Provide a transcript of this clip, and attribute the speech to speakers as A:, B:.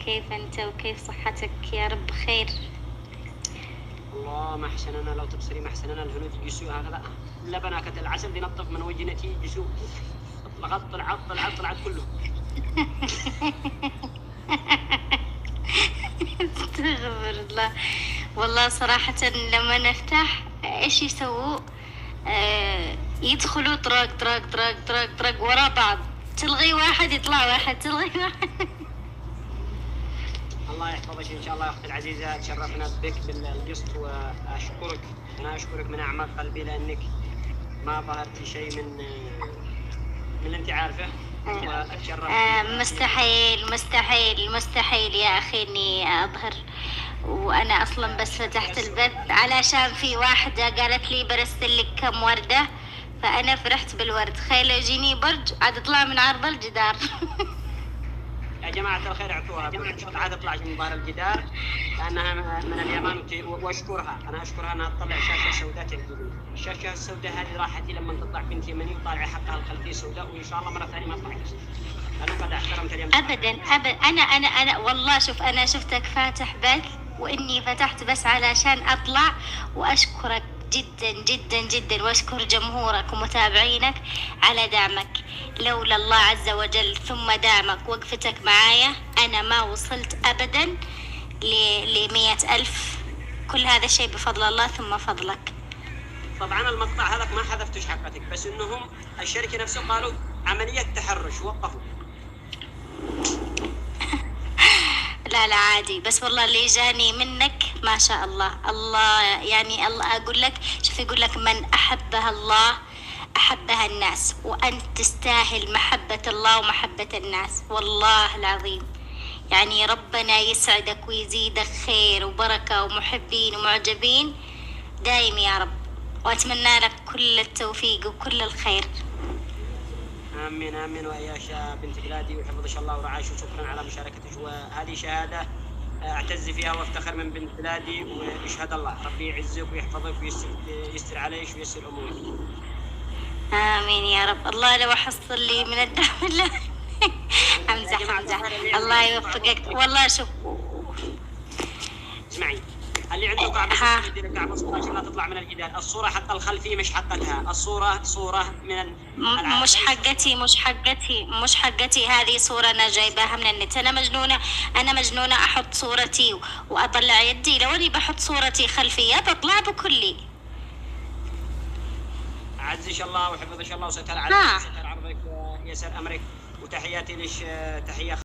A: كيف أنت وكيف صحتك؟ يا رب بخير.
B: والله ما أحسننا لو تبصري ما أحسننا الهنود يجسوا هكذا لبناكة العسل بينطف من وجنتي يجسوا طلعت كله.
A: استغفر الله. والله صراحة لما نفتح إيش يسووا؟ يدخلوا طرق طرق طرق طرق طرق ورا بعض، تلغي واحد يطلع واحد، تلغي واحد.
B: الله يحفظك إن شاء الله يا أختي العزيزة، تشرفنا بك بالقسط وأشكرك. أنا أشكرك من أعماق قلبي لأنك ما ظهرتي شيء من اللي أنت عارفه.
A: مستحيل مستحيل مستحيل يا أخي إني أظهر، وأنا أصلا بس فتحت البث علشان في واحدة قالت لي برسلك كم وردة، فأنا فرحت بالورد. خيل يجيني برج عاد يطلع من عرض الجدار.
B: يا جماعة الخير اعطوها عاد تطلع من ظهر الجدار لأنها من اليمن وأشكرها. أنا أشكرها أنها تطلع شاشة سوداء تعجبني. الشاشة السوداء هذه راحتي لما تطلع بنت يمني وطالعة حقها الخلفية سوداء، وإن شاء الله مرة ثانية ما تطلع قصة. أنا قد احترمت اليمن
A: أبدا أبدا. أنا والله شوف، أنا شفتك فاتح بث وإني فتحت بس علشان أطلع وأشكرك جدا جدا جدا، وأشكر جمهورك ومتابعينك على دعمك. لولا الله عز وجل ثم دعمك وقفتك معايا أنا ما وصلت أبدا ل100 ألف. كل هذا الشيء بفضل الله ثم فضلك.
B: طبعا المقطع هذاك ما حذفتش حقتك، بس إنهم الشركة نفسه قالوا عملية تحرش وقفوا.
A: لا لا عادي، بس والله اللي جاني منك ما شاء الله. الله يعني الله أقول لك، شوف يقول لك من أحبها الله أحبها الناس، وأنت تستاهل محبة الله ومحبة الناس والله العظيم. يعني ربنا يسعدك ويزيدك خير وبركة ومحبين ومعجبين دايم يا رب، وأتمنى لك كل التوفيق وكل الخير.
B: آمين آمين. ويا بنت بلادي وحفظك الله ورعاش، وشكرا على مشاركتك، وهذه شهادة أعتز فيها وافتخر من بنت بلادي، ويشهد الله ربي يعزك ويحفظك ويستر عليك وييسر أمورك.
A: آمين يا رب. الله لو أحصل لي من الدعم. لا أمزح. الله يوفقك والله. شوف
B: اسمعي، اللي عنده كعبة يدير كعبة صورة عشان لا تطلع من الجدار. الصورة حق الخلفية مش حقتها، الصورة صورة من مش
A: حقتي. هذه صورة أنا جايباها من النت. أنا مجنونة أحط صورتي وأطلع يدي. لو أني بحط صورتي خلفية بطلع بكلي.
B: أعزش الله وحفظش الله وستر عليك وستر عرضك ويسر أمرك، وتحياتي لش تحية